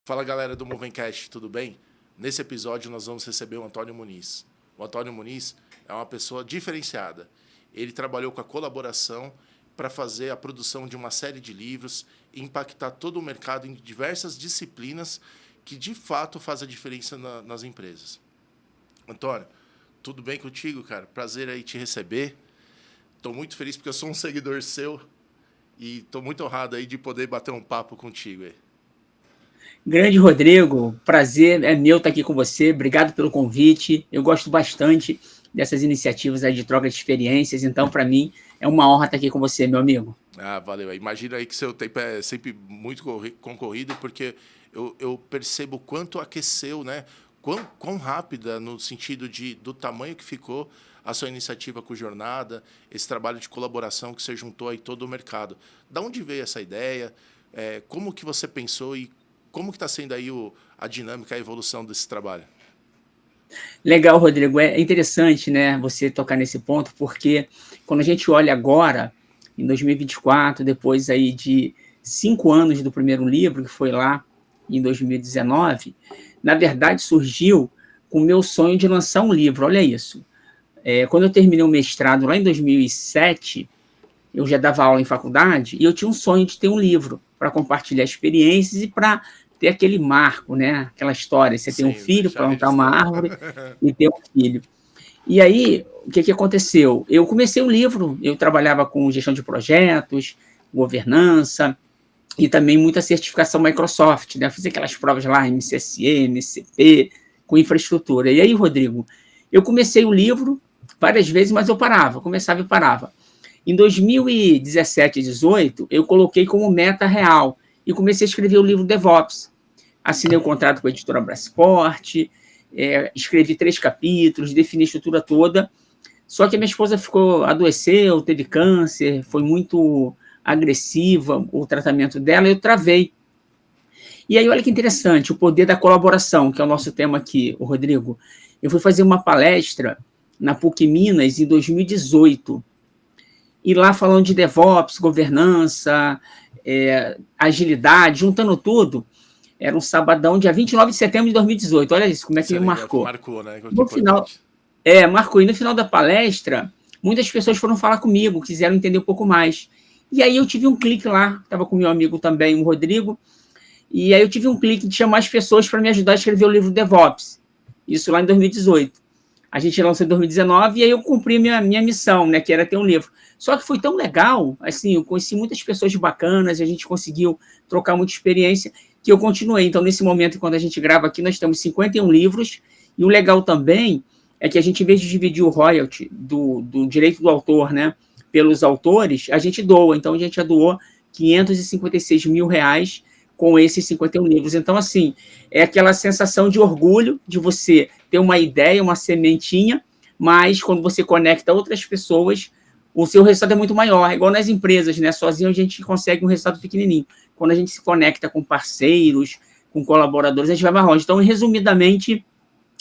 Fala galera do Movencast, tudo bem? Nesse episódio nós vamos receber o Antônio Muniz. O Antônio Muniz é uma pessoa diferenciada. Ele trabalhou com a colaboração para fazer a produção de uma série de livros e impactar todo o mercado em diversas disciplinas que de fato faz a diferença nas empresas. Antônio, tudo bem contigo, cara? Prazer aí te receber. Estou muito feliz porque eu sou um seguidor seu e estou muito honrado aí de poder bater um papo contigo aí. Grande Rodrigo, prazer é meu estar aqui com você. Obrigado pelo convite. Eu gosto bastante dessas iniciativas aí de troca de experiências, então, para mim, é uma honra estar aqui com você, meu amigo. Ah, valeu. Imagina aí que seu tempo é sempre muito concorrido, porque eu percebo quanto aqueceu, né? Quão rápida, no sentido do tamanho que ficou a sua iniciativa com Jornada, esse trabalho de colaboração que você juntou aí todo o mercado. Da onde veio essa ideia? Como que você pensou e como que está sendo aí a dinâmica, a evolução desse trabalho? Legal, Rodrigo. É interessante, né, você tocar nesse ponto, porque quando a gente olha agora, em 2024, depois aí de 5 anos do primeiro livro, que foi lá em 2019, na verdade surgiu com o meu sonho de lançar um livro. Olha isso. Quando eu terminei o mestrado lá em 2007, eu já dava aula em faculdade e eu tinha um sonho de ter um livro para compartilhar experiências e para ter aquele marco, né? Aquela história, você tem um Sim, filho, deixar plantar uma registrado. árvore e ter um filho. E aí, o que aconteceu? Eu comecei um livro, eu trabalhava com gestão de projetos, governança e também muita certificação Microsoft, né? Fiz aquelas provas lá, MCSE, MCP, com infraestrutura. E aí, Rodrigo, eu comecei o livro várias vezes, mas eu parava, começava e parava. Em 2017 e 2018, eu coloquei como meta real e comecei a escrever o livro DevOps. Assinei o contrato com a editora Brasport, escrevi 3 capítulos, defini a estrutura toda. Só que a minha esposa adoeceu, teve câncer, foi muito agressiva o tratamento dela, eu travei. E aí, olha que interessante, o poder da colaboração, que é o nosso tema aqui, o Rodrigo. Eu fui fazer uma palestra na PUC Minas em 2018, e lá falando de DevOps, governança, agilidade, juntando tudo. Era um sabadão, dia 29 de setembro de 2018. Olha isso, como é que me Excelente, marcou. marcou, né? Que No final, importante. marcou. E no final da palestra, muitas pessoas foram falar comigo, quiseram entender um pouco mais. E aí eu tive um clique lá, estava com meu amigo também, o Rodrigo, e aí eu tive um clique de chamar as pessoas para me ajudar a escrever o livro DevOps. Isso lá em 2018. A gente lançou em 2019 e aí eu cumpri minha missão, né, que era ter um livro. Só que foi tão legal, assim, eu conheci muitas pessoas bacanas, a gente conseguiu trocar muita experiência, que eu continuei. Então, nesse momento, quando a gente grava aqui, nós temos 51 livros, e o legal também é que a gente, em vez de dividir o royalty do direito do autor, né, pelos autores, a gente doa. Então, a gente já doou 556 mil reais com esses 51 livros. Então, assim, é aquela sensação de orgulho de você ter uma ideia, uma sementinha, mas quando você conecta outras pessoas, o seu resultado é muito maior. É igual nas empresas, né? Sozinho a gente consegue um resultado pequenininho. Quando a gente se conecta com parceiros, com colaboradores, a gente vai mais longe. Então, resumidamente,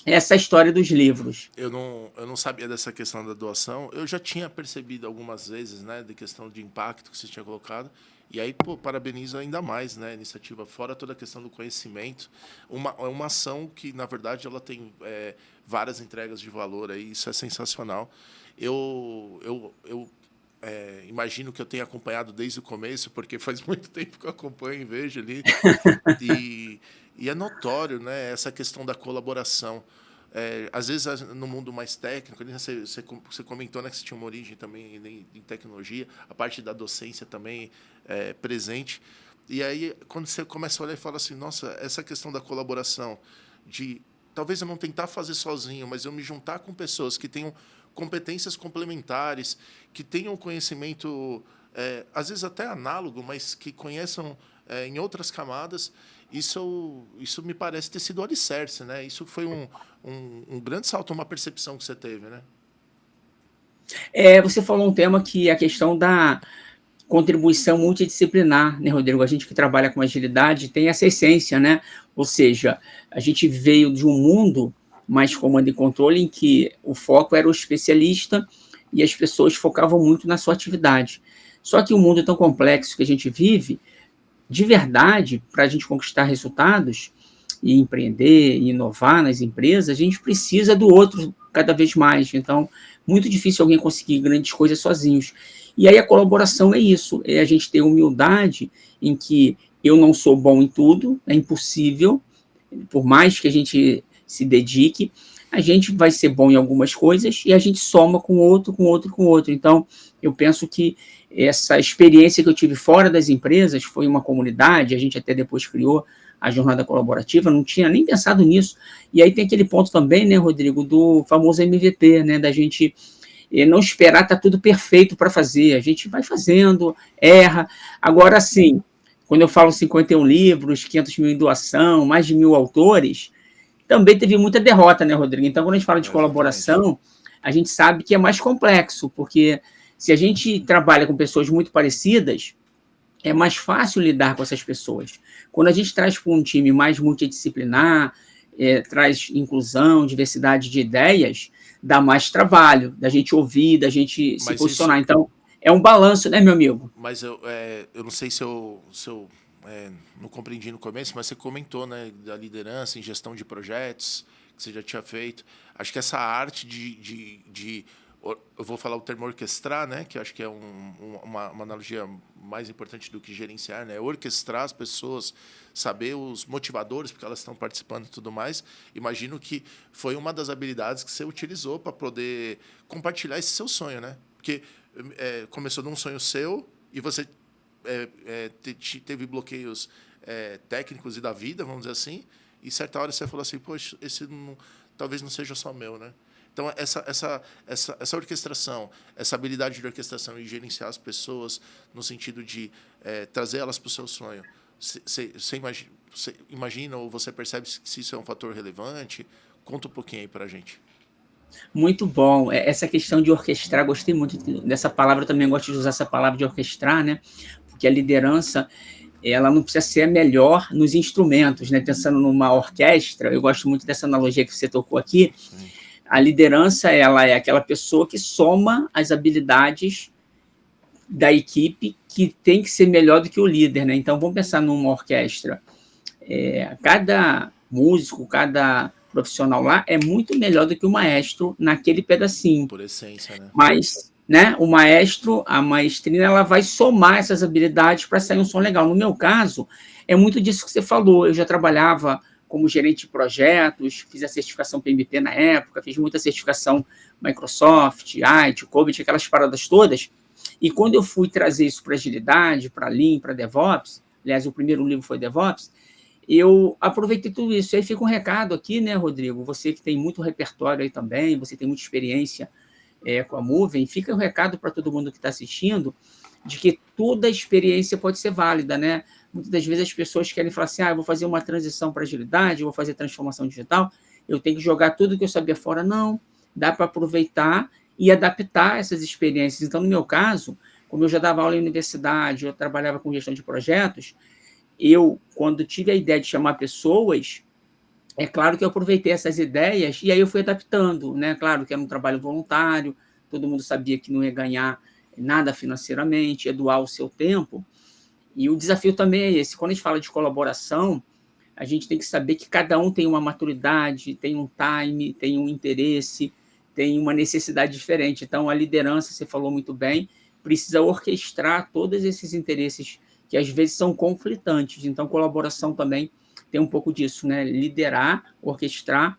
essa é a história dos livros. Eu não sabia dessa questão da doação. Eu já tinha percebido algumas vezes, né, de questão de impacto que você tinha colocado. E aí, pô, parabenizo ainda mais, né, a iniciativa, fora toda a questão do conhecimento. Uma ação que, na verdade, ela tem várias entregas de valor, aí, isso é sensacional. Eu imagino que eu tenha acompanhado desde o começo, porque faz muito tempo que eu acompanho e vejo ali. E é notório, né, essa questão da colaboração. Às vezes, no mundo mais técnico, você comentou, né, que você tinha uma origem também em tecnologia, a parte da docência também presente. E aí, quando você começa a olhar e fala assim, nossa, essa questão da colaboração, de talvez eu não tentar fazer sozinho, mas eu me juntar com pessoas que tenham competências complementares, que tenham conhecimento, às vezes até análogo, mas que conheçam em outras camadas, isso me parece ter sido o alicerce, né? Isso foi um grande salto, uma percepção que você teve, né? Você falou um tema que é a questão da contribuição multidisciplinar, né, Rodrigo? A gente que trabalha com agilidade tem essa essência, né? Ou seja, a gente veio de um mundo mais comando e controle em que o foco era o especialista e as pessoas focavam muito na sua atividade. Só que o mundo tão complexo que a gente vive, de verdade, para a gente conquistar resultados e empreender e inovar nas empresas, a gente precisa do outro cada vez mais. Então, muito difícil alguém conseguir grandes coisas sozinhos. E aí a colaboração é isso, é a gente ter humildade em que eu não sou bom em tudo, é impossível, por mais que a gente se dedique, a gente vai ser bom em algumas coisas e a gente soma com outro, com outro, com outro. Então, eu penso que essa experiência que eu tive fora das empresas foi uma comunidade, a gente até depois criou a jornada colaborativa, não tinha nem pensado nisso. E aí tem aquele ponto também, né, Rodrigo, do famoso MVP, né, da gente não esperar estar tudo perfeito para fazer, a gente vai fazendo, erra. Agora, sim, quando eu falo 51 livros, 500 mil em doação, mais de 1.000 autores, também teve muita derrota, né, Rodrigo? Então, quando a gente fala de Exatamente. colaboração, a gente sabe que é mais complexo, porque se a gente trabalha com pessoas muito parecidas, é mais fácil lidar com essas pessoas. Quando a gente traz para um time mais multidisciplinar, traz inclusão, diversidade de ideias, dá mais trabalho da gente ouvir, da gente se Mas isso, posicionar. Então, é um balanço, né, meu amigo? mas eu não sei se eu não compreendi no começo, mas você comentou, né, da liderança em gestão de projetos que você já tinha feito. Acho que essa arte eu vou falar o termo orquestrar, né, que eu acho que é uma analogia mais importante do que gerenciar, né, orquestrar as pessoas, saber os motivadores, porque elas estão participando e tudo mais. Imagino que foi uma das habilidades que você utilizou para poder compartilhar esse seu sonho, né? Porque começou num sonho seu e você teve bloqueios técnicos e da vida, vamos dizer assim, e certa hora você falou assim, poxa, esse não, talvez não seja só meu, né? Então, essa orquestração, essa habilidade de orquestração e gerenciar as pessoas no sentido de trazer elas para o seu sonho, você imagina ou você percebe se isso é um fator relevante? Conta um pouquinho aí para a gente. Muito bom. Essa questão de orquestrar, gostei muito dessa palavra, eu também gosto de usar essa palavra de orquestrar, né? Porque a liderança, ela não precisa ser a melhor nos instrumentos, né? Pensando numa orquestra, eu gosto muito dessa analogia que você tocou aqui. Sim. A liderança, ela é aquela pessoa que soma as habilidades da equipe que tem que ser melhor do que o líder, né? Então, vamos pensar numa orquestra. Cada músico, cada profissional lá é muito melhor do que o maestro naquele pedacinho. Por essência, né? Mas, né, o maestro, a maestrina, ela vai somar essas habilidades para sair um som legal. No meu caso, é muito disso que você falou. Eu já trabalhava como gerente de projetos, fiz a certificação PMP na época, fiz muita certificação Microsoft, IT, COBIT, aquelas paradas todas. E quando eu fui trazer isso para agilidade, para Lean, para DevOps, aliás, o primeiro livro foi DevOps, eu aproveitei tudo isso. E aí fica um recado aqui, né, Rodrigo? Você que tem muito repertório aí também, você tem muita experiência com a Movem, fica o recado para todo mundo que está assistindo de que toda experiência pode ser válida, né? Muitas das vezes as pessoas querem falar assim, eu vou fazer uma transição para agilidade, eu vou fazer transformação digital, eu tenho que jogar tudo que eu sabia fora. Não, dá para aproveitar e adaptar essas experiências. Então, no meu caso, como eu já dava aula em universidade, eu trabalhava com gestão de projetos, eu, quando tive a ideia de chamar pessoas, é claro que eu aproveitei essas ideias e aí eu fui adaptando, né? Claro que era um trabalho voluntário, todo mundo sabia que não ia ganhar nada financeiramente, ia doar o seu tempo. E o desafio também é esse. Quando a gente fala de colaboração, a gente tem que saber que cada um tem uma maturidade, tem um time, tem um interesse, tem uma necessidade diferente. Então, a liderança, você falou muito bem, precisa orquestrar todos esses interesses que às vezes são conflitantes. Então, colaboração também tem um pouco disso, né? Liderar, orquestrar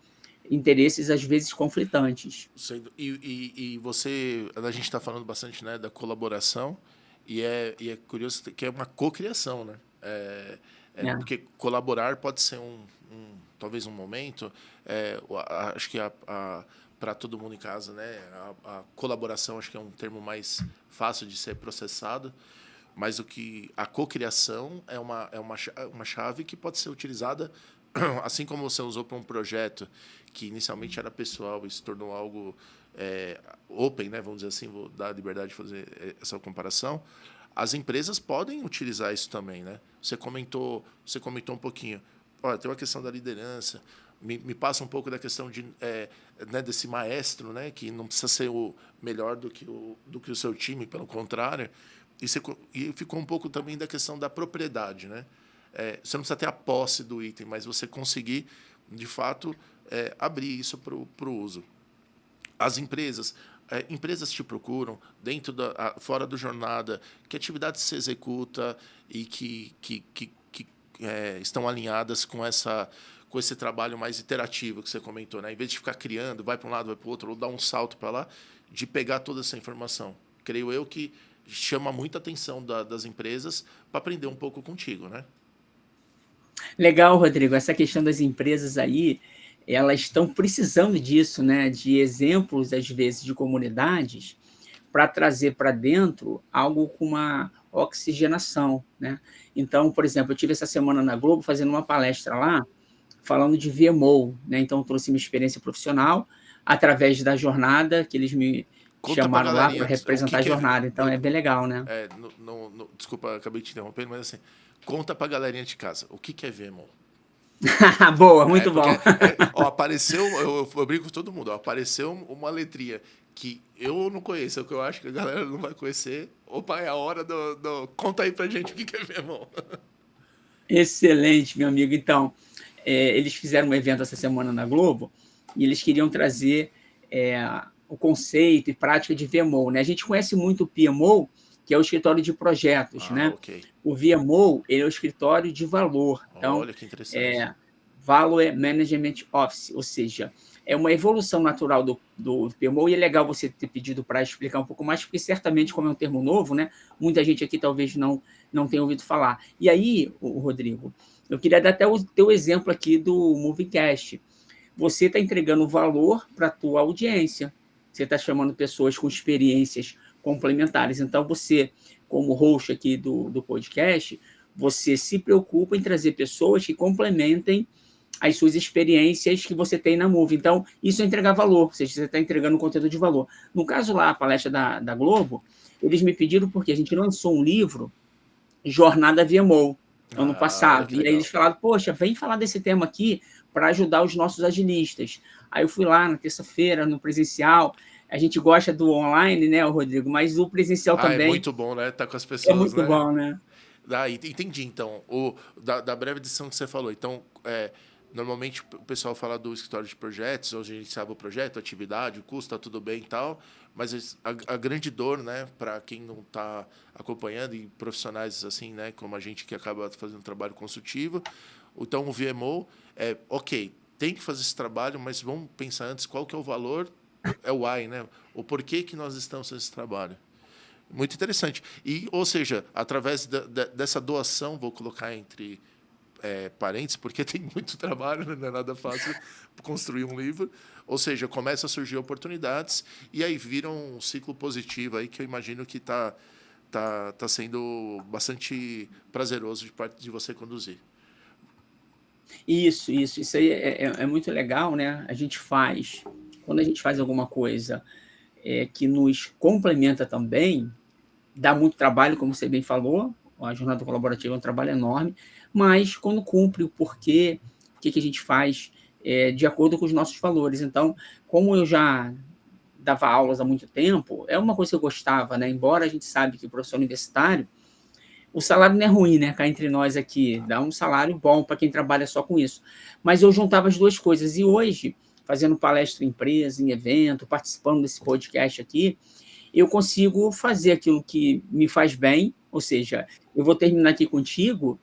interesses às vezes conflitantes. E você, a gente está falando bastante, né, da colaboração e é curioso que é uma cocriação, né? É. Porque colaborar pode ser talvez um momento. Acho que para todo mundo em casa, né, a colaboração acho que é um termo mais fácil de ser processado. Mas a cocriação é uma chave que pode ser utilizada, assim como você usou para um projeto que inicialmente era pessoal e se tornou algo open, né? Vamos dizer assim, vou dar a liberdade de fazer essa comparação. As empresas podem utilizar isso também, né? Você comentou um pouquinho. Olha, tem uma questão da liderança. Me passa um pouco da questão né, desse maestro, né, que não precisa ser o melhor do que o seu time, pelo contrário, e ficou um pouco também da questão da propriedade, né? Você não precisa ter a posse do item, mas você conseguir, de fato, abrir isso para o uso. As empresas te procuram fora do jornada, que atividades se executa e que estão alinhadas com esse trabalho mais iterativo que você comentou, né? Em vez de ficar criando, vai para um lado, vai para o outro, ou dar um salto para lá, de pegar toda essa informação. Creio eu que chama muita atenção das empresas para aprender um pouco contigo, né? Legal, Rodrigo. Essa questão das empresas aí, elas estão precisando disso, né? De exemplos, às vezes, de comunidades para trazer para dentro algo com uma oxigenação, né? Então, por exemplo, eu tive essa semana na Globo fazendo uma palestra lá, falando de VMO, né? Então, eu trouxe minha experiência profissional através da jornada que eles me chamaram lá para representar a jornada. Então, é bem legal, né? Desculpa, acabei de te interrompendo, mas assim, conta para a galerinha de casa, o que é VMO? Boa, muito bom. Apareceu, eu brinco com todo mundo, apareceu uma letrinha que eu não conheço, que eu acho que a galera não vai conhecer. Opa, é a hora conta aí pra gente o que é VMO. Excelente, meu amigo. Então, eles fizeram um evento essa semana na Globo e eles queriam trazer o conceito e prática de VMO, né? A gente conhece muito o PMO, que é o escritório de projetos, né? Okay. O VMO, ele é o escritório de valor. Então, olha que interessante. Value Management Office, ou seja, é uma evolução natural do PMO, e é legal você ter pedido para explicar um pouco mais, porque certamente, como é um termo novo, né, muita gente aqui talvez não tenha ouvido falar. E aí, Rodrigo, eu queria dar até o teu exemplo aqui do Movecast. Você está entregando valor para a tua audiência, você está chamando pessoas com experiências complementares. Então, você, como host aqui do podcast, você se preocupa em trazer pessoas que complementem as suas experiências que você tem na Move. Então, isso é entregar valor, ou seja, você está entregando um conteúdo de valor. No caso lá, a palestra da Globo, eles me pediram porque a gente lançou um livro, Jornada VMO, ano passado. E aí eles falaram, poxa, vem falar desse tema aqui para ajudar os nossos agilistas. Aí eu fui lá na terça-feira, no presencial. A gente gosta do online, né, Rodrigo? Mas o presencial também... É muito bom, né? Tá com as pessoas, é muito bom, né? Entendi, então. Da breve edição que você falou. Então, normalmente o pessoal fala do escritório de projetos, ou gerenciava o projeto, atividade, o custo, tá tudo bem e tal, mas a grande dor, né, para quem não está acompanhando, e profissionais assim, né, como a gente que acaba fazendo um trabalho consultivo, então o VMO ok, tem que fazer esse trabalho, mas vamos pensar antes qual que é o valor, é o why, né, o porquê que nós estamos fazendo esse trabalho. Muito interessante. Ou seja, através dessa doação, vou colocar entre parênteses, porque tem muito trabalho, não é nada fácil construir um livro. Ou seja, começa a surgir oportunidades e aí vira um ciclo positivo aí que eu imagino que tá sendo bastante prazeroso de parte de você conduzir. Isso aí é muito legal, né? Quando a gente faz alguma coisa que nos complementa também, dá muito trabalho, como você bem falou, a jornada colaborativa é um trabalho enorme, mas quando cumpre o porquê, o que a gente faz de acordo com os nossos valores. Então, como eu já dava aulas há muito tempo, é uma coisa que eu gostava, né? Embora a gente sabe que o professor universitário, o salário não é ruim, né? Cá entre nós aqui, dá um salário bom para quem trabalha só com isso. Mas eu juntava as duas coisas. E hoje, fazendo palestra em empresa, em evento, participando desse podcast aqui, eu consigo fazer aquilo que me faz bem, ou seja, eu vou terminar aqui contigo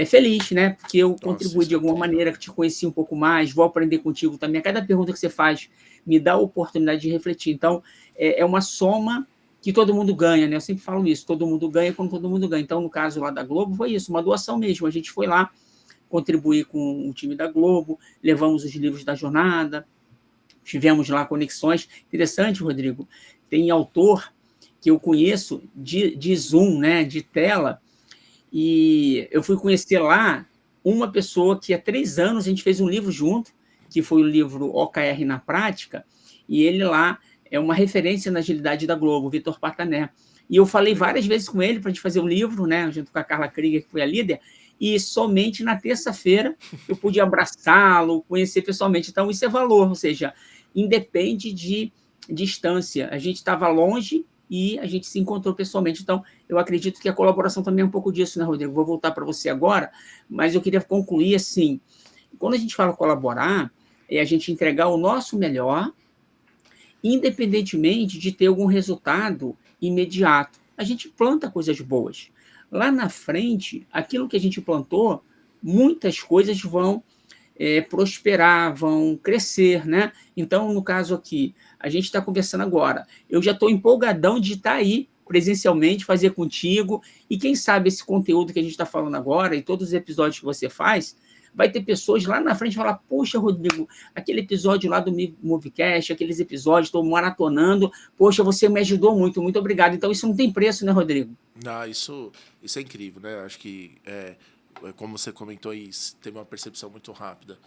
feliz, né? Porque eu contribuí de alguma maneira, que te conheci um pouco mais, vou aprender contigo também. A cada pergunta que você faz me dá a oportunidade de refletir. Então, é uma soma que todo mundo ganha, né? Eu sempre falo isso, todo mundo ganha quando todo mundo ganha. Então, no caso lá da Globo, foi isso, uma doação mesmo. A gente foi lá contribuir com o time da Globo, levamos os livros da jornada, tivemos lá conexões. Interessante, Rodrigo, tem autor que eu conheço de Zoom, né, de tela, e eu fui conhecer lá uma pessoa que há 3 anos a gente fez um livro junto, que foi o livro OKR na Prática, e ele lá é uma referência na agilidade da Globo, Vitor Patané. E eu falei várias vezes com ele para a gente fazer o livro, né, junto com a Carla Krieger, que foi a líder, e somente na terça-feira eu pude abraçá-lo, conhecer pessoalmente. Então, isso é valor, ou seja, independe de distância. A gente estava longe, e a gente se encontrou pessoalmente. Então, eu acredito que a colaboração também é um pouco disso, né, Rodrigo? Vou voltar para você agora, mas eu queria concluir assim, quando a gente fala colaborar, é a gente entregar o nosso melhor, independentemente de ter algum resultado imediato. A gente planta coisas boas. Lá na frente, aquilo que a gente plantou, muitas coisas vão prosperar, vão crescer, né? Então, no caso aqui, a gente está conversando agora. Eu já estou empolgadão de estar aí presencialmente, fazer contigo, e quem sabe esse conteúdo que a gente está falando agora e todos os episódios que você faz, vai ter pessoas lá na frente falar, poxa, Rodrigo, aquele episódio lá do Movecast, aqueles episódios, estou maratonando, poxa, você me ajudou muito, muito obrigado. Então, isso não tem preço, né, Rodrigo? Ah, isso é incrível, né? Acho que, como você comentou aí, teve uma percepção muito rápida.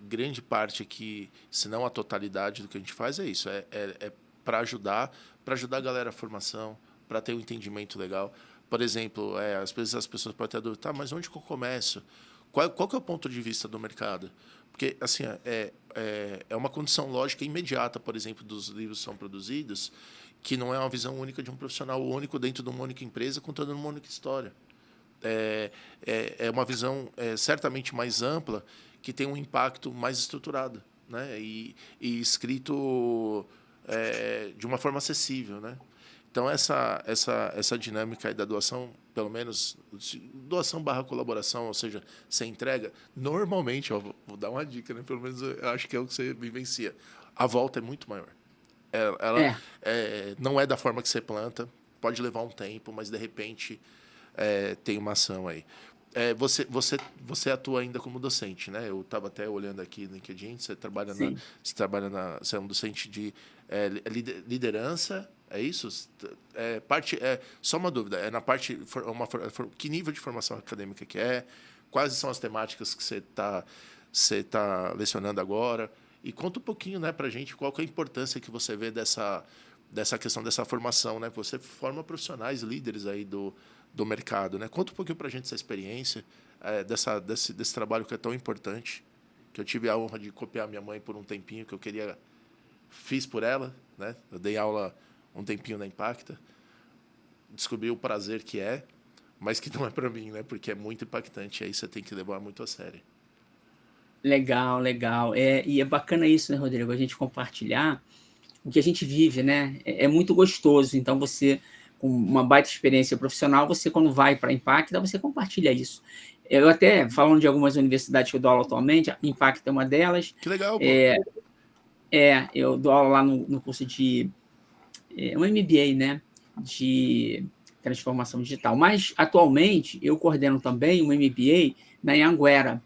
Grande parte aqui, se não a totalidade do que a gente faz, é isso. É para ajudar a galera a formação, para ter um entendimento legal. Por exemplo, às vezes as pessoas podem ter dúvida, tá, mas onde que eu começo? Qual que é o ponto de vista do mercado? Porque, assim, é uma condição lógica imediata, por exemplo, dos livros que são produzidos, que não é uma visão única de um profissional único dentro de uma única empresa contando uma única história. É uma visão certamente mais ampla, que tem um impacto mais estruturado, né? E escrito de uma forma acessível, né? Então, essa dinâmica aí da doação, pelo menos, doação / colaboração, ou seja, você entrega, normalmente, vou dar uma dica, né? Pelo menos eu acho que é o que você vivencia, a volta é muito maior. Ela não é da forma que você planta, pode levar um tempo, mas, de repente, tem uma ação aí. Você atua ainda como docente, né? Eu estava até olhando aqui no LinkedIn, você é um docente de liderança, é isso? Só uma dúvida, na parte que nível de formação acadêmica que é? Quais são as temáticas que você tá lecionando agora? E conta um pouquinho, né, para a gente qual que é a importância que você vê dessa questão dessa formação, né? Você forma profissionais, líderes aí do mercado, né? Conta um pouquinho para a gente essa experiência, desse trabalho que é tão importante, que eu tive a honra de copiar minha mãe por um tempinho, que eu fiz por ela, né? Eu dei aula um tempinho na Impacta, descobri o prazer que é, mas que não é para mim, né? Porque é muito impactante, aí você tem que levar muito a sério. Legal, legal. E é bacana isso, né, Rodrigo? A gente compartilhar o que a gente vive, né? É muito gostoso. Então, você, com uma baita experiência profissional, você, quando vai para a Impacta, você compartilha isso. Eu até, falando de algumas universidades que eu dou aula atualmente, a Impacta é uma delas. Que legal, pô. Eu dou aula lá no curso de um MBA, né? De transformação digital. Mas, atualmente, eu coordeno também um MBA na Anhanguera,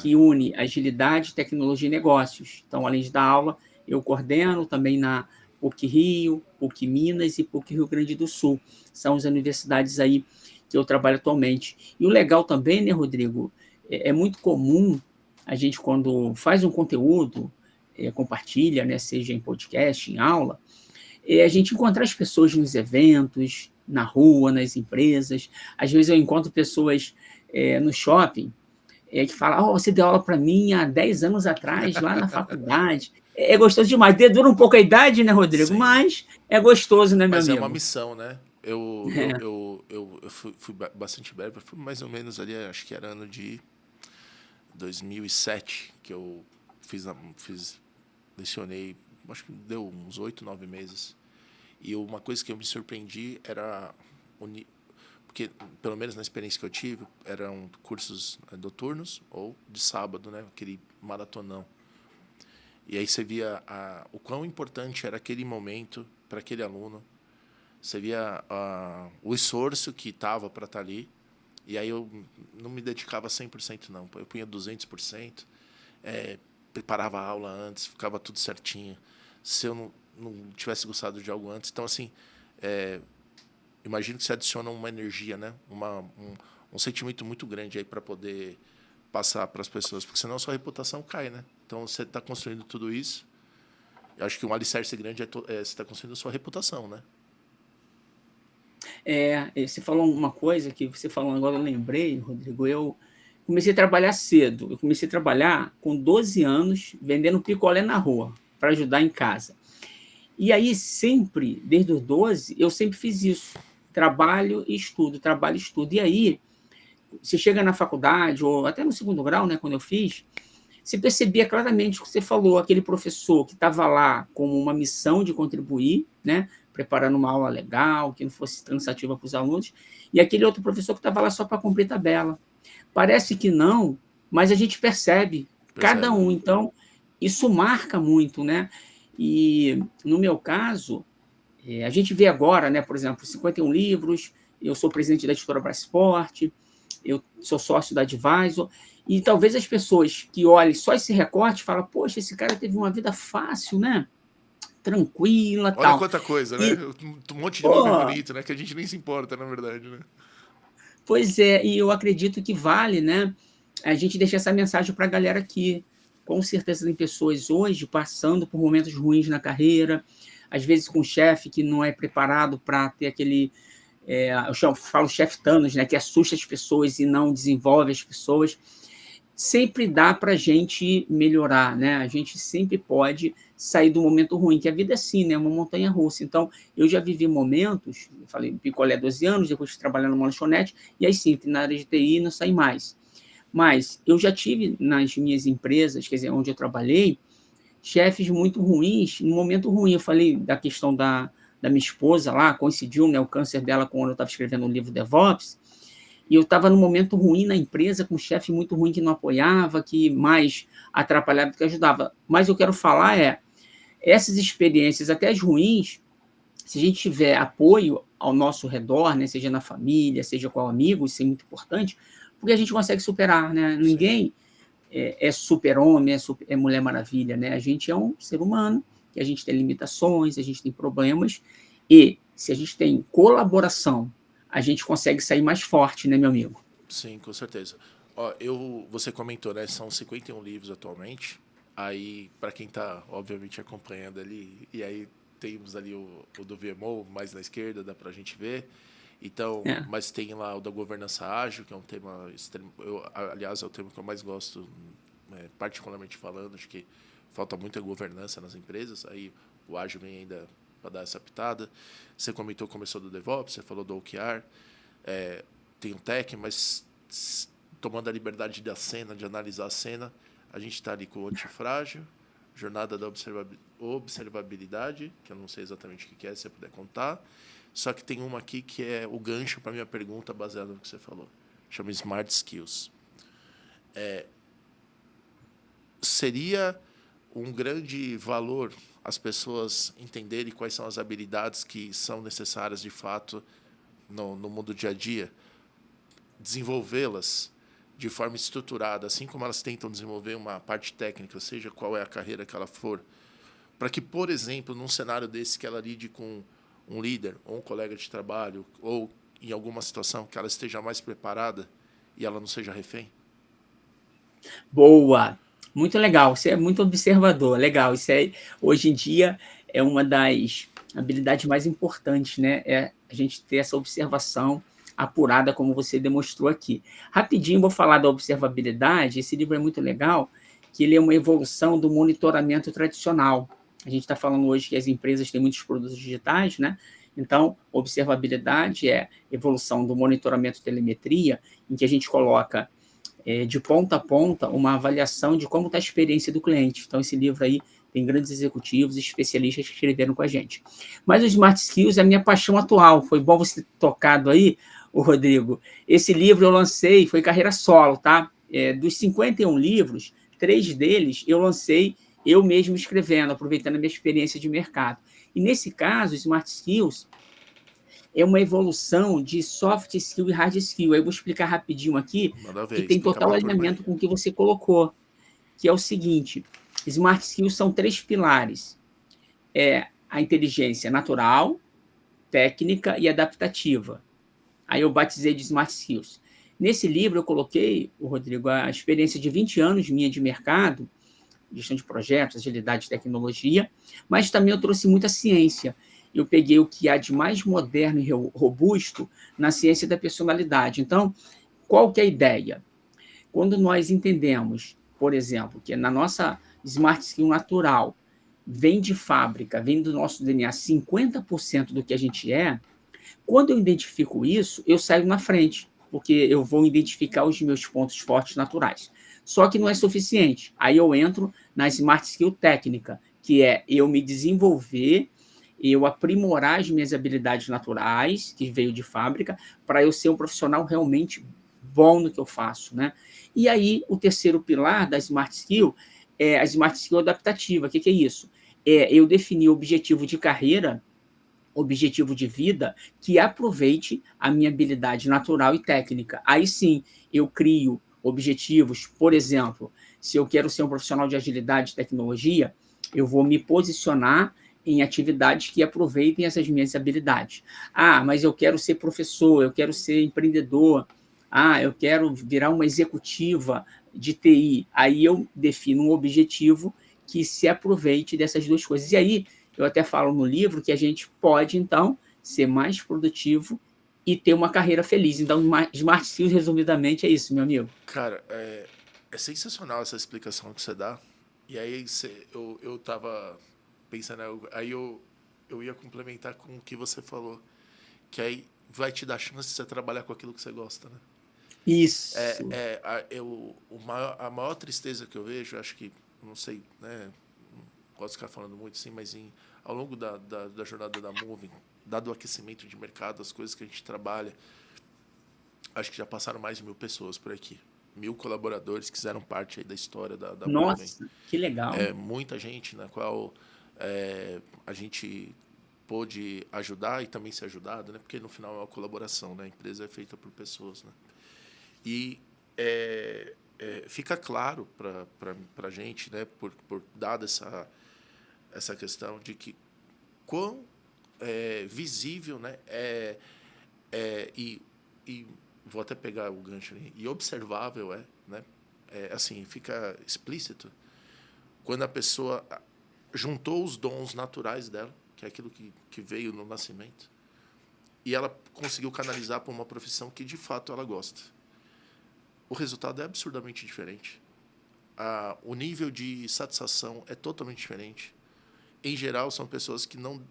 que une agilidade, tecnologia e negócios. Então, além de dar aula, eu coordeno também na PUC Rio, PUC Minas e PUC Rio Grande do Sul. São as universidades aí que eu trabalho atualmente. E o legal também, né, Rodrigo, é muito comum a gente, quando faz um conteúdo, compartilha, né, seja em podcast, em aula, a gente encontrar as pessoas nos eventos, na rua, nas empresas. Às vezes eu encontro pessoas no shopping, que fala, você deu aula para mim há 10 anos atrás, lá na faculdade. É gostoso demais. Dura um pouco a idade, né, Rodrigo? Sim. Mas é gostoso, né, meu amigo? Mas é uma missão, né? Eu fui bastante breve, fui mais ou menos ali, acho que era ano de 2007, que eu lecionei, acho que deu uns 8, 9 meses. E uma coisa que eu me surpreendi era... Porque, pelo menos na experiência que eu tive, eram cursos noturnos ou de sábado, né? Aquele maratonão. E aí você via o quão importante era aquele momento para aquele aluno. Você via o esforço que estava para estar ali. E aí eu não me dedicava 100%, não. Eu punha 200%, preparava a aula antes, ficava tudo certinho. Se eu não tivesse gostado de algo antes... Então, assim... imagino que você adiciona uma energia, né? Um sentimento muito grande aí para poder passar para as pessoas, porque senão a sua reputação cai, né? Então, você está construindo tudo isso. Eu acho que um alicerce grande você está construindo a sua reputação, né? Você falou uma coisa que você falou agora, eu lembrei, Rodrigo, eu comecei a trabalhar cedo. Eu comecei a trabalhar com 12 anos, vendendo picolé na rua, para ajudar em casa. E aí, sempre, desde os 12, eu sempre fiz isso. Trabalho e estudo, trabalho e estudo. E aí, você chega na faculdade, ou até no segundo grau, né, quando eu fiz, você percebia claramente o que você falou, aquele professor que estava lá com uma missão de contribuir, né, preparando uma aula legal, que não fosse cansativa para os alunos, e aquele outro professor que estava lá só para cumprir tabela. Parece que não, mas a gente percebe cada Percebe? um. Então, isso marca muito, né? E, no meu caso, a gente vê agora, né, por exemplo, 51 livros, eu sou presidente da editora Brasport, eu sou sócio da Advisor, e talvez as pessoas que olhem só esse recorte falem, poxa, esse cara teve uma vida fácil, né? Tranquila, Olha tal. quanta coisa, né? E, Um monte de nome pô, bonito, né? Que a gente nem se importa, na verdade, né? pois é, e eu acredito que vale, né, a gente deixar essa mensagem para a galera aqui. Com certeza tem pessoas hoje passando por momentos ruins na carreira, às vezes com um chefe que não é preparado para ter aquele, eu falo chefe Thanos, né, que assusta as pessoas e não desenvolve as pessoas. Sempre dá para a gente melhorar, né? A gente sempre pode sair do momento ruim, que a vida é assim, né? Uma montanha russa. Então, eu já vivi momentos, eu falei, picolé 12 anos, depois de trabalhar numa lanchonete, e aí sim, na área de TI não saí mais. Mas eu já tive nas minhas empresas, quer dizer, onde eu trabalhei, chefes muito ruins, no momento ruim. Eu falei da questão da minha esposa lá, coincidiu, né, o câncer dela quando eu estava escrevendo o livro DevOps, e eu estava num momento ruim na empresa, com um chefe muito ruim que não apoiava, que mais atrapalhava do que ajudava. Mas eu quero falar essas experiências, até as ruins, se a gente tiver apoio ao nosso redor, né, seja na família, seja com amigos, isso é muito importante, porque a gente consegue superar, né? Sim. Ninguém é super-homem, é Mulher Maravilha, né? A gente é um ser humano, e a gente tem limitações, a gente tem problemas, e se a gente tem colaboração, a gente consegue sair mais forte, né, meu amigo? Sim, com certeza. Ó, você comentou, né? São 51 livros atualmente. Aí, para quem está, obviamente, acompanhando ali, e aí temos ali o do VMO, mais na esquerda, dá para a gente ver. Então, É. mas tem lá o da governança ágil, que é um tema extremo. Aliás, é o tema que eu mais gosto, particularmente falando. Acho que falta muita governança nas empresas. Aí o ágil vem ainda para dar essa pitada. Você comentou, começou do DevOps, você falou do OKR. Tem um tech, mas tomando a liberdade da cena, de analisar a cena, a gente está ali com o antifrágil, jornada da observabilidade, que eu não sei exatamente o que é, se você puder contar. Só que tem uma aqui que é o gancho para a minha pergunta, baseada no que você falou. Chama Smart Skills. Seria um grande valor as pessoas entenderem quais são as habilidades que são necessárias, de fato, no mundo do dia a dia, desenvolvê-las de forma estruturada, assim como elas tentam desenvolver uma parte técnica, seja qual é a carreira que ela for, para que, por exemplo, num cenário desse que ela lide com um líder ou um colega de trabalho, ou em alguma situação que ela esteja mais preparada e ela não seja refém? Boa! Muito legal, você é muito observador, legal. Isso aí, hoje em dia, é uma das habilidades mais importantes, né? É a gente ter essa observação apurada, como você demonstrou aqui. Rapidinho, vou falar da observabilidade. Esse livro é muito legal, que ele é uma evolução do monitoramento tradicional. A gente está falando hoje que as empresas têm muitos produtos digitais, né? Então, observabilidade é evolução do monitoramento de telemetria, em que a gente coloca de ponta a ponta uma avaliação de como está a experiência do cliente. Então, esse livro aí tem grandes executivos e especialistas que escreveram com a gente. Mas o Smart Skills é a minha paixão atual. Foi bom você ter tocado aí, o Rodrigo. Esse livro eu lancei, foi carreira solo, tá? Dos 51 livros, 3 deles eu lancei eu mesmo escrevendo, aproveitando a minha experiência de mercado. E nesse caso, o Smart Skills é uma evolução de soft skill e hard skill. Eu vou explicar rapidinho aqui, Manda que ver, tem explica total para a turma aí. alinhamento com o que você colocou, que é o seguinte: smart skills são 3 pilares. A inteligência natural, técnica e adaptativa. Aí eu batizei de smart skills. Nesse livro eu coloquei, o Rodrigo, a experiência de 20 anos minha de mercado, gestão de projetos, agilidade e tecnologia, mas também eu trouxe muita ciência. Eu peguei o que há de mais moderno e robusto na ciência da personalidade. Então, qual que é a ideia? Quando nós entendemos, por exemplo, que na nossa smart skill natural, vem de fábrica, vem do nosso DNA, 50% do que a gente é. Quando eu identifico isso, eu saio na frente, porque eu vou identificar os meus pontos fortes naturais. Só que não é suficiente. Aí eu entro na Smart Skill técnica, que é eu me desenvolver, eu aprimorar as minhas habilidades naturais, que veio de fábrica, para eu ser um profissional realmente bom no que eu faço, né? E aí, o terceiro pilar da Smart Skill é a Smart Skill adaptativa. O que é isso? É eu definir objetivo de carreira, objetivo de vida, que aproveite a minha habilidade natural e técnica. Aí sim, eu crio objetivos, por exemplo, se eu quero ser um profissional de agilidade e tecnologia, eu vou me posicionar em atividades que aproveitem essas minhas habilidades. Ah, mas eu quero ser professor, eu quero ser empreendedor, ah, eu quero virar uma executiva de TI. Aí eu defino um objetivo que se aproveite dessas duas coisas. E aí, eu até falo no livro que a gente pode, então, ser mais produtivo e ter uma carreira feliz. Então, Smart Skills, resumidamente, é isso, meu amigo. Cara, é sensacional essa explicação que você dá. E aí eu tava pensando, aí eu ia complementar com o que você falou, que aí vai te dar chance de você trabalhar com aquilo que você gosta, né? Isso. A maior tristeza que eu vejo, acho que, não sei, né? Não posso ficar falando muito assim, mas ao longo da jornada da Moving, dado o aquecimento de mercado, as coisas que a gente trabalha, acho que já passaram mais de 1.000 pessoas por aqui. 1.000 colaboradores que fizeram parte aí da história da Moving. Nossa, que legal. Muita gente na qual a gente pôde ajudar e também ser ajudado, né? Porque no final é uma colaboração, né? A empresa é feita por pessoas, né? E fica claro para a gente, né? Por dada essa questão de que quão visível, né? E vou até pegar o gancho ali, e observável né? Assim, fica explícito quando a pessoa juntou os dons naturais dela, que é aquilo que veio no nascimento, e ela conseguiu canalizar para uma profissão que, de fato, ela gosta. O resultado é absurdamente diferente. O nível de satisfação é totalmente diferente. Em geral, são pessoas que não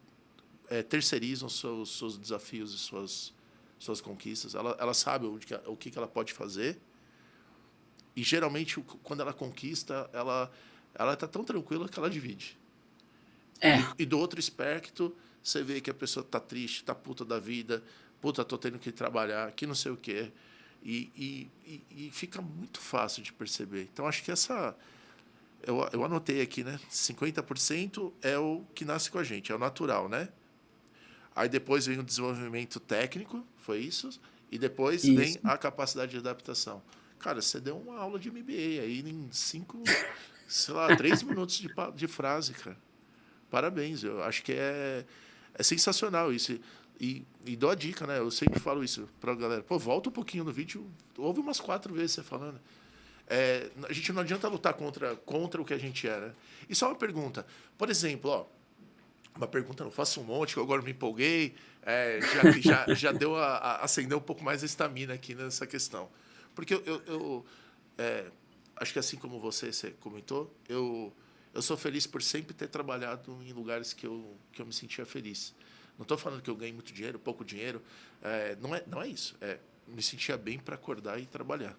terceirizam seus desafios e suas conquistas. Ela sabe o que ela pode fazer. E, geralmente, quando ela conquista, ela está tão tranquila que ela divide. E do outro aspecto, você vê que a pessoa está triste, está puta da vida, puta, estou tendo que trabalhar, que não sei o quê. E fica muito fácil de perceber. Então, acho que eu anotei aqui, né? 50% é o que nasce com a gente, é o natural, né? Aí depois vem o desenvolvimento técnico, foi isso? E depois vem a capacidade de adaptação. Cara, você deu uma aula de MBA aí em 3 minutos de frase, cara. Parabéns, eu acho que é sensacional isso. E dou a dica, né? Eu sempre falo isso para a galera. Pô, volta um pouquinho no vídeo, ouve umas 4 vezes você falando. A gente não adianta lutar contra o que a gente é, né? E só uma pergunta. Por exemplo, uma pergunta, não faço um monte, que eu agora me empolguei, já deu acender um pouco mais a estamina aqui nessa questão. Porque eu acho que assim como você comentou, eu sou feliz por sempre ter trabalhado em lugares que eu me sentia feliz. Não estou falando que eu ganhei muito dinheiro, pouco dinheiro. Não é isso. Me sentia bem para acordar e trabalhar.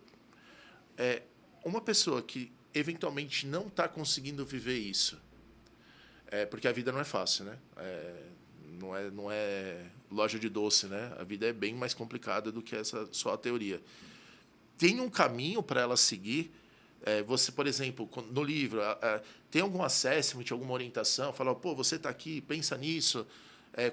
Uma pessoa que, eventualmente, não está conseguindo viver isso, porque a vida não é fácil, né? Não é loja de doce, né? A vida é bem mais complicada do que essa só a teoria. Tem um caminho para ela seguir. Você, por exemplo, no livro, tem algum assessment, alguma orientação? Fala, pô, você está aqui, pensa nisso.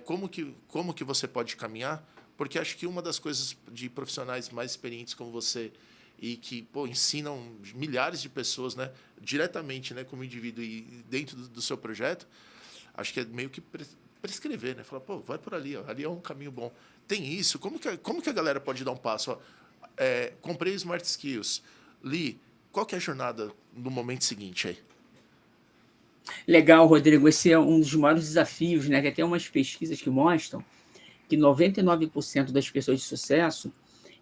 Como que você pode caminhar? Porque acho que uma das coisas de profissionais mais experientes como você e que ensinam milhares de pessoas, né, diretamente, né, como indivíduo e dentro do seu projeto, acho que é meio que prescrever, né? Falar, pô, vai por ali, ó, ali é um caminho bom. Tem isso? Como que a galera pode dar um passo? Ó, comprei Smart Skills, li, qual que é a jornada no momento seguinte aí? Legal, Rodrigo. Esse é um dos maiores desafios, né? Que tem umas pesquisas que mostram que 99% das pessoas de sucesso,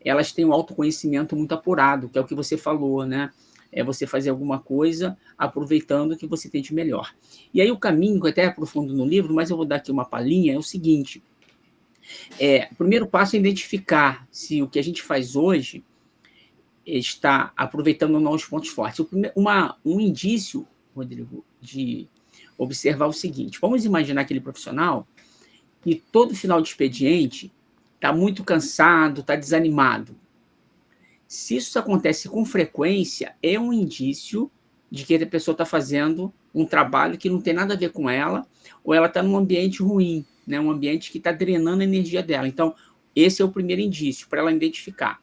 elas têm um autoconhecimento muito apurado, que é o que você falou, né? é você fazer alguma coisa aproveitando o que você tem de melhor. E aí o caminho, que eu até aprofundo no livro, mas eu vou dar aqui uma palhinha, é o seguinte, o primeiro passo é identificar se o que a gente faz hoje está aproveitando ou não os pontos fortes. Um indício, Rodrigo, de observar o seguinte, vamos imaginar aquele profissional que todo final de expediente está muito cansado, está desanimado. Se isso acontece com frequência, é um indício de que a pessoa está fazendo um trabalho que não tem nada a ver com ela, ou ela está num ambiente ruim, né? Um ambiente que está drenando a energia dela. Então, esse é o primeiro indício para ela identificar.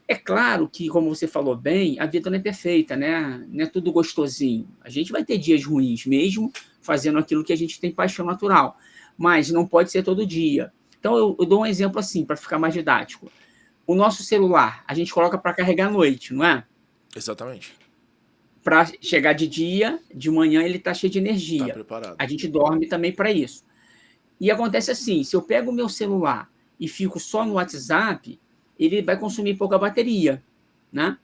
É claro que, como você falou bem, a vida não é perfeita, né? Não é tudo gostosinho. A gente vai ter dias ruins, mesmo fazendo aquilo que a gente tem paixão natural, mas não pode ser todo dia. Então, eu dou um exemplo assim, para ficar mais didático. O nosso celular, a gente coloca para carregar à noite, não é? Exatamente. Para chegar de dia, de manhã ele está cheio de Tá energia. preparado. A gente dorme também para isso. E acontece assim, se eu pego o meu celular e fico só no WhatsApp, ele vai consumir pouca bateria, né?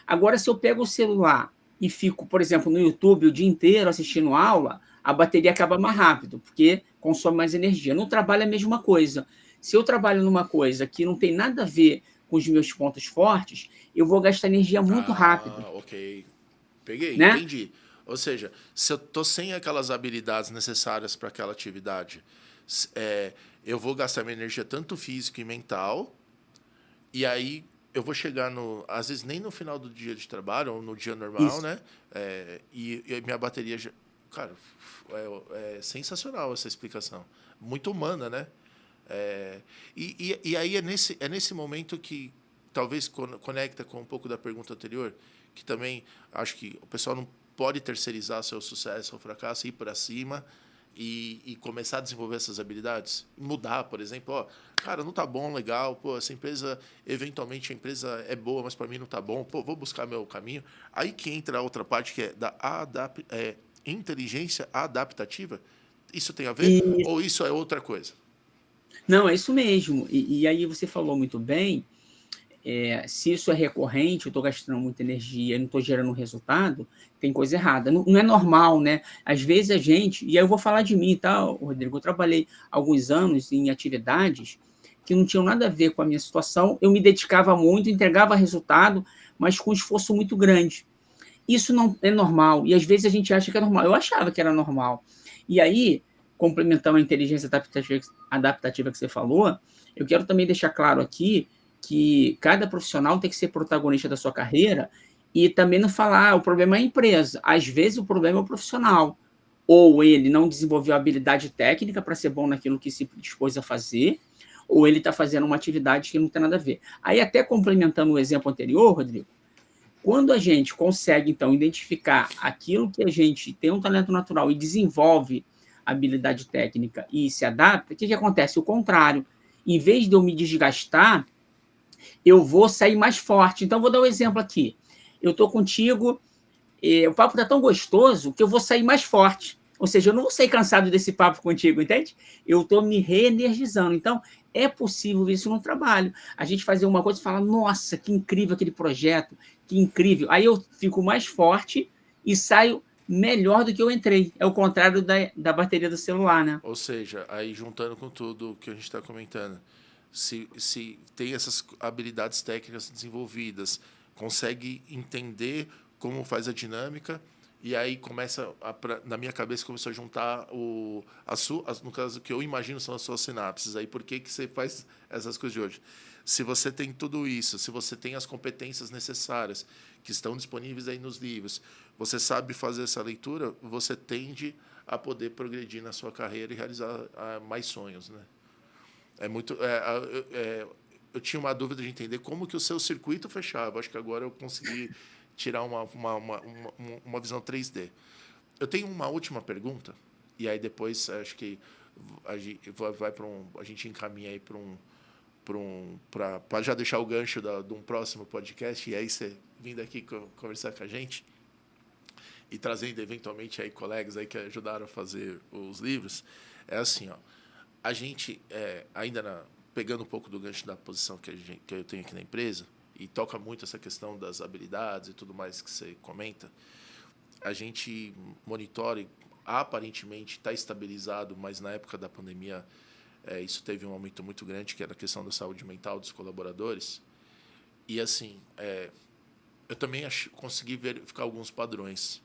Agora, se eu pego o celular e fico, por exemplo, no YouTube o dia inteiro assistindo aula, a bateria acaba mais rápido, porque consome mais energia. No trabalho é a mesma coisa. Se eu trabalho numa coisa que não tem nada a ver com os meus pontos fortes, eu vou gastar energia muito rápido, Ok. Peguei, né? entendi. Ou seja, se eu tô sem aquelas habilidades necessárias para aquela atividade, eu vou gastar minha energia tanto física e mental, e aí eu vou chegar às vezes nem no final do dia de trabalho, ou no dia normal, Isso. né? E minha bateria já. Cara, é sensacional essa explicação. Muito humana, né? E aí é nesse momento que talvez conecta com um pouco da pergunta anterior, que também acho que o pessoal não pode terceirizar seu sucesso ou fracasso, ir para cima e começar a desenvolver essas habilidades. Mudar, por exemplo, cara, não tá bom, legal, pô, essa empresa, eventualmente a empresa é boa, mas para mim não tá bom, pô, vou buscar meu caminho. Aí que entra a outra parte, que é da inteligência adaptativa. Isso tem a ver? E Ou isso é outra coisa? não, é isso mesmo. E aí você falou muito bem. Se isso é recorrente, eu estou gastando muita energia, não estou gerando resultado, tem coisa errada. Não, não é normal, né? Às vezes a gente, e aí eu vou falar de mim, tá, Rodrigo? Eu trabalhei alguns anos em atividades que não tinham nada a ver com a minha situação. Eu me dedicava muito, entregava resultado, mas com um esforço muito grande. Isso não é normal. E às vezes a gente acha que é normal. Eu achava que era normal. E aí, complementando a inteligência adaptativa que você falou, eu quero também deixar claro aqui que cada profissional tem que ser protagonista da sua carreira e também não falar, o problema é a empresa. Às vezes o problema é o profissional. Ou ele não desenvolveu a habilidade técnica para ser bom naquilo que se dispôs a fazer, ou ele está fazendo uma atividade que não tem nada a ver. Aí, até complementando o exemplo anterior, Rodrigo, quando a gente consegue, então, identificar aquilo que a gente tem um talento natural e desenvolve habilidade técnica e se adapta, o que acontece? O contrário. Em vez de eu me desgastar, eu vou sair mais forte. Então, vou dar um exemplo aqui. Eu estou contigo, o papo está tão gostoso que eu vou sair mais forte. Ou seja, eu não vou sair cansado desse papo contigo, entende? Eu estou me reenergizando. Então, é possível isso no trabalho. A gente fazer uma coisa e falar, nossa, que incrível aquele projeto, que incrível. Aí eu fico mais forte e saio melhor do que eu entrei. É o contrário da bateria do celular, né? Ou seja, aí juntando com tudo que a gente está comentando, se tem essas habilidades técnicas desenvolvidas, consegue entender como faz a dinâmica, e aí começa, na minha cabeça, começou a juntar no caso, o que eu imagino são as suas sinapses. Aí por que você faz essas coisas de hoje? Se você tem tudo isso, se você tem as competências necessárias, que estão disponíveis aí nos livros, você sabe fazer essa leitura, você tende a poder progredir na sua carreira e realizar mais sonhos, né? É muito. Eu tinha uma dúvida de entender como que o seu circuito fechava. Acho que agora eu consegui tirar uma visão 3D. Eu tenho uma última pergunta, e aí depois acho que a gente encaminha aí para já deixar o gancho de um próximo podcast, e aí você vindo aqui conversar com a gente e trazendo eventualmente aí colegas aí que ajudaram a fazer os livros. É assim, ó, a gente ainda pegando um pouco do gancho da posição que eu tenho aqui na empresa, e toca muito essa questão das habilidades e tudo mais que você comenta, a gente monitora, aparentemente está estabilizado, mas na época da pandemia isso teve um aumento muito grande, que era a questão da saúde mental dos colaboradores. E, assim, eu também consegui verificar alguns padrões.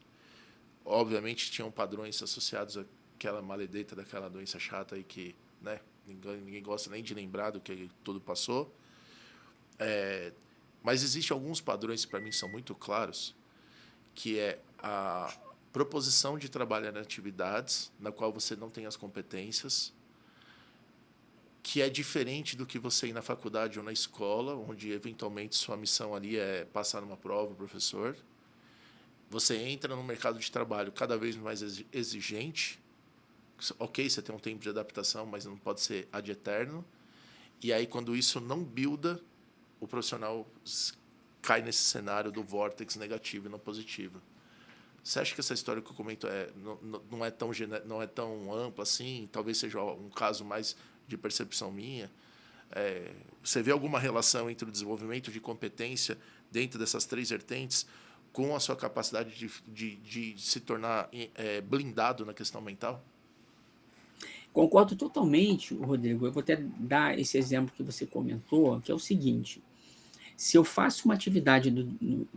Obviamente, tinham padrões associados àquela maledeta daquela doença chata aí que, né, ninguém gosta nem de lembrar do que tudo passou. Mas existem alguns padrões que, para mim, são muito claros, que é a proposição de trabalhar em atividades na qual você não tem as competências, que é diferente do que você ir na faculdade ou na escola, onde, eventualmente, sua missão ali é passar numa prova, professor. Você entra no mercado de trabalho cada vez mais exigente. Ok, você tem um tempo de adaptação, mas não pode ser ad eterno. E aí, quando isso não builda, o profissional cai nesse cenário do vórtex negativo e não positivo. Você acha que essa história que eu comento não é tão ampla assim? Talvez seja um caso mais de percepção minha. Você vê alguma relação entre o desenvolvimento de competência dentro dessas 3 vertentes com a sua capacidade de se tornar blindado na questão mental? Concordo totalmente, Rodrigo. Eu vou até dar esse exemplo que você comentou, que é o seguinte: se eu faço uma atividade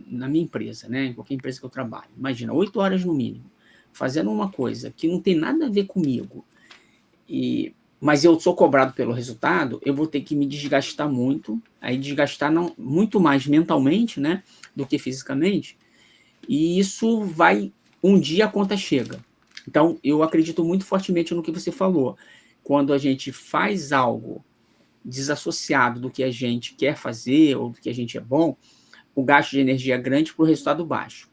na minha empresa, né, em qualquer empresa que eu trabalho, imagina, 8 horas no mínimo, fazendo uma coisa que não tem nada a ver comigo, mas eu sou cobrado pelo resultado, eu vou ter que me desgastar muito, aí desgastar não, muito mais mentalmente, né, do que fisicamente, e isso vai, um dia a conta chega. Então, eu acredito muito fortemente no que você falou. Quando a gente faz algo desassociado do que a gente quer fazer ou do que a gente é bom, o gasto de energia é grande para o resultado baixo.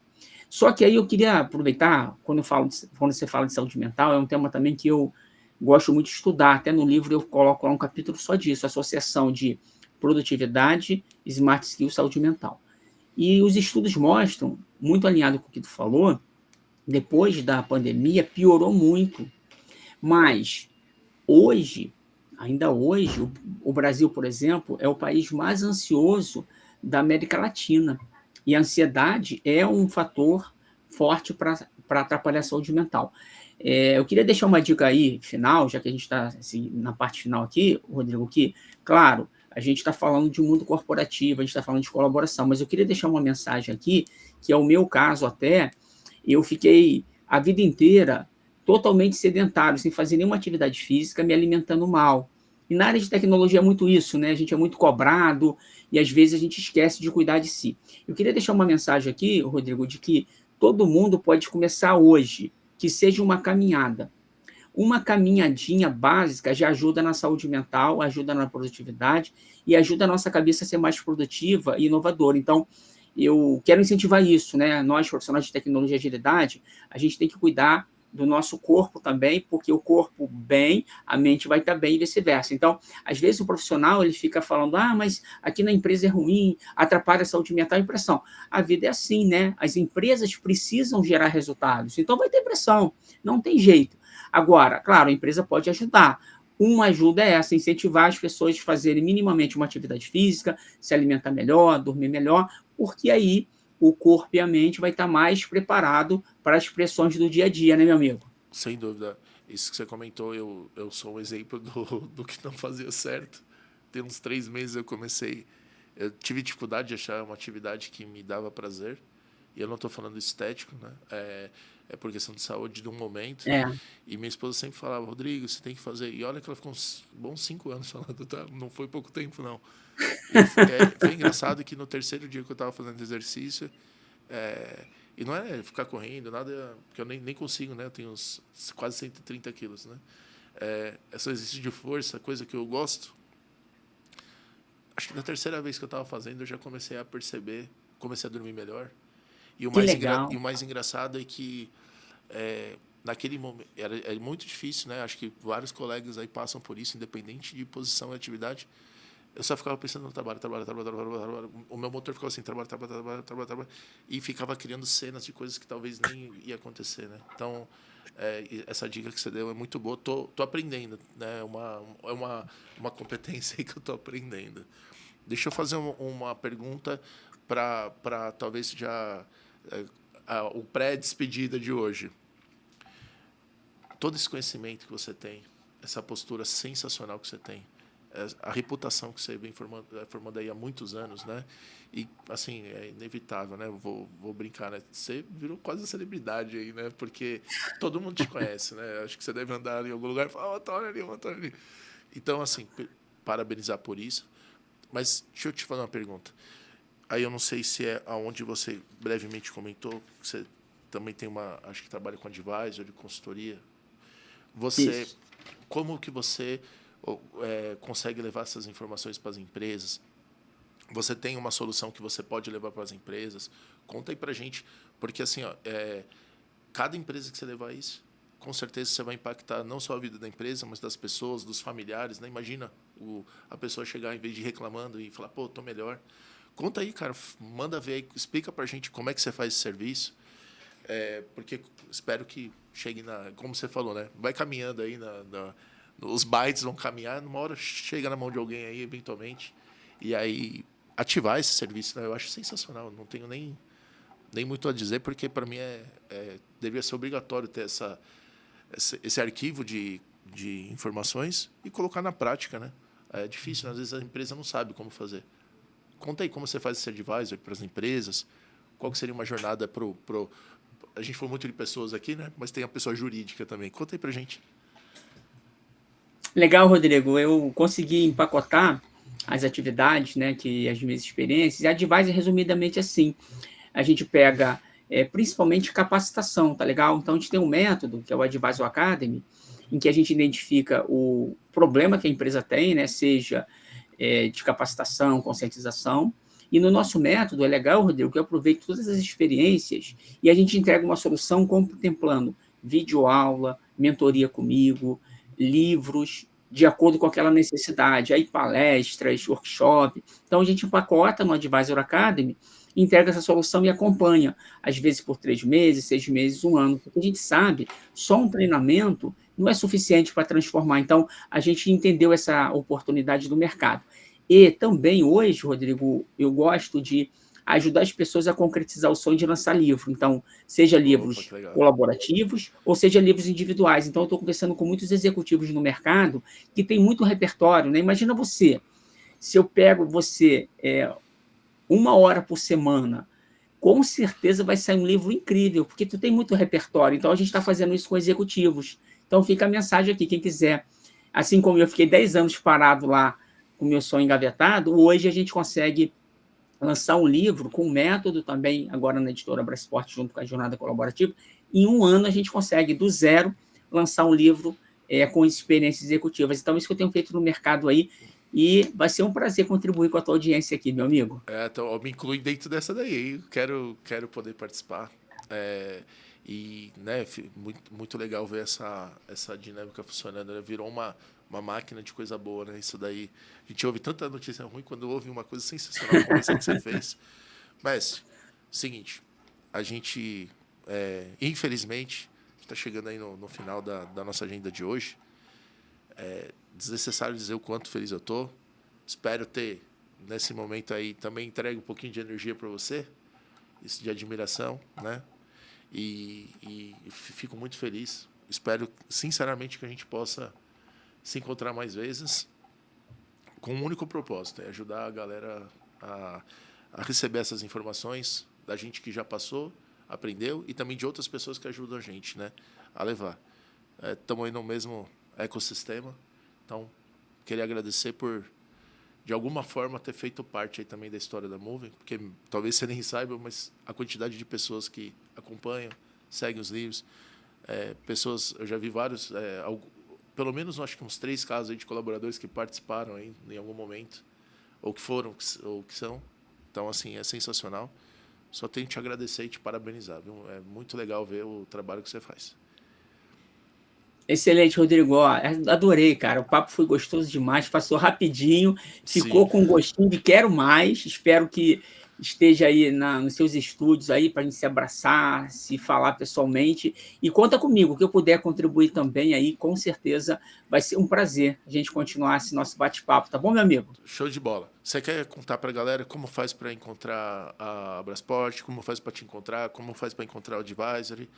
Só que aí eu queria aproveitar, quando você fala de saúde mental, é um tema também que eu gosto muito de estudar. Até no livro eu coloco lá um capítulo só disso, associação de produtividade, smart skills, saúde mental. E os estudos mostram, muito alinhado com o que tu falou, depois da pandemia piorou muito. Mas hoje, ainda hoje, o Brasil, por exemplo, é o país mais ansioso da América Latina. E a ansiedade é um fator forte para atrapalhar a saúde mental. Eu queria deixar uma dica aí, final, já que a gente está assim, na parte final aqui, Rodrigo, que, claro, a gente está falando de um mundo corporativo, a gente está falando de colaboração, mas eu queria deixar uma mensagem aqui, que é o meu caso até. Eu fiquei a vida inteira totalmente sedentário, sem fazer nenhuma atividade física, me alimentando mal. E na área de tecnologia é muito isso, né? A gente é muito cobrado e às vezes a gente esquece de cuidar de si. Eu queria deixar uma mensagem aqui, Rodrigo, de que todo mundo pode começar hoje, que seja uma caminhada. Uma caminhadinha básica já ajuda na saúde mental, ajuda na produtividade e ajuda a nossa cabeça a ser mais produtiva e inovadora. Então, eu quero incentivar isso, né? Nós, profissionais de tecnologia e agilidade, a gente tem que cuidar do nosso corpo também, porque o corpo bem, a mente vai estar bem e vice-versa. Então, às vezes o profissional ele fica falando, mas aqui na empresa é ruim, atrapalha a saúde mental e pressão. A vida é assim, né? As empresas precisam gerar resultados, então vai ter pressão, não tem jeito. Agora, claro, a empresa pode ajudar. Uma ajuda é essa, incentivar as pessoas a fazerem minimamente uma atividade física, se alimentar melhor, dormir melhor, porque aí o corpo e a mente vai estar mais preparado para as pressões do dia a dia, né, meu amigo? Sem dúvida. Isso que você comentou, eu sou um exemplo do que não fazia certo. Tem uns 3 meses eu tive dificuldade de achar uma atividade que me dava prazer. E eu não estou falando estético, né? É por questão de saúde de um momento. É, E minha esposa sempre falava, Rodrigo, você tem que fazer. E olha que ela ficou uns bons 5 anos falando, tá? Não foi pouco tempo, não. Foi engraçado que no terceiro dia que eu estava fazendo exercício, e não é ficar correndo, nada, porque eu nem consigo, né? Eu tenho quase 130 quilos, né? Esse exercício de força, coisa que eu gosto. Acho que na terceira vez que eu estava fazendo, eu já comecei a perceber, comecei a dormir melhor. E que legal. o mais engraçado é que naquele momento é muito difícil, né? Acho que vários colegas aí passam por isso, independente de posição e atividade. Eu só ficava pensando no trabalho. O meu motor ficava assim, trabalho. E ficava criando cenas de coisas que talvez nem ia acontecer, né? Então, essa dica que você deu é muito boa. Tô aprendendo, né? É uma competência aí que eu tô aprendendo. Deixa eu fazer uma pergunta para talvez já o pré-despedida de hoje. Todo esse conhecimento que você tem, essa postura sensacional que você tem, a reputação que você vem formando aí há muitos anos, né? E, assim, é inevitável, né? Vou brincar, né? Você virou quase celebridade aí, né? Porque todo mundo te conhece, né? Acho que você deve andar em algum lugar e falar, Antônio ali, Antônio ali. Então, assim, parabenizar por isso. Mas deixa eu te fazer uma pergunta. Aí eu não sei se é aonde você brevemente comentou, que você também tem acho que trabalha com advisor, de consultoria. Isso. Como que você consegue levar essas informações para as empresas? Você tem uma solução que você pode levar para as empresas? Conta aí para a gente, porque assim, cada empresa que você levar isso, com certeza você vai impactar não só a vida da empresa, mas das pessoas, dos familiares, né? Imagina a pessoa chegar, em vez de reclamando, e falar, pô, estou melhor. Conta aí, cara, manda ver aí, explica para a gente como é que você faz esse serviço, porque espero que chegue como você falou, né? Vai caminhando aí, os bytes vão caminhar, numa hora chega na mão de alguém aí, eventualmente, e aí ativar esse serviço, né? Eu acho sensacional, não tenho nem muito a dizer, porque para mim deveria ser obrigatório ter esse arquivo de informações e colocar na prática, né? É difícil, às vezes a empresa não sabe como fazer. Conta aí como você faz esse advisor para as empresas, qual que seria uma jornada a gente falou muito de pessoas aqui, né? Mas tem a pessoa jurídica também. Conta aí para a gente. Legal, Rodrigo. Eu consegui empacotar as atividades, né, que as minhas experiências. E a advisor, resumidamente, assim, a gente pega principalmente capacitação, tá legal? Então, a gente tem um método, que é o Advisor Academy, em que a gente identifica o problema que a empresa tem, né, seja de capacitação, conscientização. E no nosso método, é legal, Rodrigo, que eu aproveito todas as experiências e a gente entrega uma solução contemplando videoaula, mentoria comigo, livros, de acordo com aquela necessidade, aí palestras, workshop. Então, a gente empacota no Advisor Academy, entrega essa solução e acompanha, às vezes por 3 meses, 6 meses, 1 ano, porque a gente sabe, só um treinamento não é suficiente para transformar. Então, a gente entendeu essa oportunidade do mercado. E também hoje, Rodrigo, eu gosto de ajudar as pessoas a concretizar o sonho de lançar livro. Então, seja livros colaborativos ou seja livros individuais. Então, eu estou conversando com muitos executivos no mercado que tem muito repertório, né? Imagina você, se eu pego você 1 hora por semana, com certeza vai sair um livro incrível, porque tu tem muito repertório. Então, a gente está fazendo isso com executivos. Então, fica a mensagem aqui, quem quiser. Assim como eu fiquei 10 anos parado lá com o meu sonho engavetado, hoje a gente consegue lançar um livro com um método também, agora na editora Brasport, junto com a Jornada Colaborativa. Em 1 ano, a gente consegue, do zero, lançar um livro com experiências executivas. Então, isso que eu tenho feito no mercado aí, e vai ser um prazer contribuir com a tua audiência aqui, meu amigo. Então, eu me incluo dentro dessa daí, hein? Quero poder participar. E, né, muito legal ver essa dinâmica funcionando, né? Virou uma máquina de coisa boa, né? Isso daí. A gente ouve tanta notícia ruim quando ouve uma coisa sensacional como essa que você fez. Mas, seguinte, a gente, infelizmente, está chegando aí no final da nossa agenda de hoje. Desnecessário dizer o quanto feliz eu tô. Espero ter, nesse momento aí, também entregue um pouquinho de energia para você, isso de admiração, né? E fico muito feliz. Espero, sinceramente, que a gente possa se encontrar mais vezes com um único propósito, ajudar a galera a receber essas informações da gente que já passou, aprendeu, e também de outras pessoas que ajudam a gente, né, a levar. Estamos aí no mesmo ecossistema. Então, queria agradecer por, de alguma forma, ter feito parte aí também da história da Moving, porque talvez você nem saiba, mas a quantidade de pessoas que acompanham, seguem os livros, pessoas, eu já vi vários, pelo menos acho que uns 3 casos aí de colaboradores que participaram aí em algum momento, ou que foram, ou que são. Então, assim, é sensacional. Só tenho que te agradecer e te parabenizar, viu? É muito legal ver o trabalho que você faz. Excelente, Rodrigo. Ó, adorei, cara. O papo foi gostoso demais, passou rapidinho, ficou Sim. com um gostinho de quero mais. Espero que esteja aí nos seus estúdios aí para a gente se abraçar, se falar pessoalmente. E conta comigo, que eu puder contribuir também aí, com certeza vai ser um prazer a gente continuar esse nosso bate-papo, tá bom, meu amigo? Show de bola. Você quer contar para a galera como faz para encontrar a Abrasport, como faz para te encontrar, como faz para encontrar o Advisory?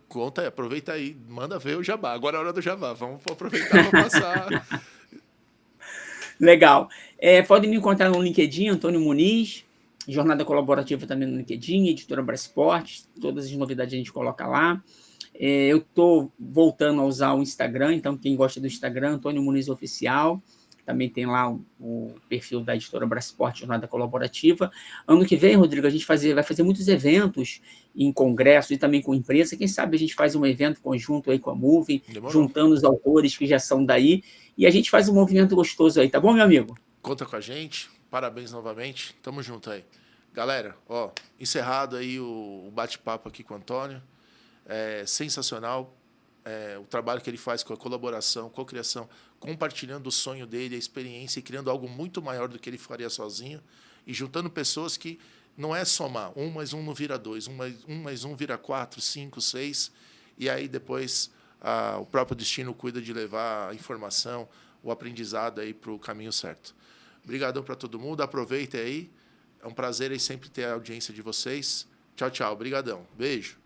Conta aí, aproveita aí, manda ver o jabá. Agora é a hora do jabá. Vamos aproveitar para passar. Legal. Podem me encontrar no LinkedIn, Antônio Muniz, Jornada Colaborativa também no LinkedIn, Editora Abrasport, todas as novidades a gente coloca lá. Eu estou voltando a usar o Instagram, então quem gosta do Instagram, Antônio Muniz Oficial, também tem lá o perfil da Editora Abrasport, Jornada Colaborativa. Ano que vem, Rodrigo, a gente vai fazer muitos eventos em congressos e também com imprensa. Quem sabe a gente faz um evento conjunto aí com a Moving, juntando os autores que já são daí, e a gente faz um movimento gostoso aí, tá bom, meu amigo? Conta com a gente, parabéns novamente, tamo junto aí. Galera, encerrado aí o bate-papo aqui com o Antônio. Sensacional o trabalho que ele faz com a colaboração, co-criação, compartilhando o sonho dele, a experiência e criando algo muito maior do que ele faria sozinho e juntando pessoas que não é somar, 1 mais 1 não vira 2, 1 mais 1 vira 4, 5, 6, e aí depois o próprio destino cuida de levar a informação, o aprendizado aí para o caminho certo. Obrigadão para todo mundo, aproveitem aí, é um prazer aí sempre ter a audiência de vocês. Tchau, tchau, obrigadão, beijo.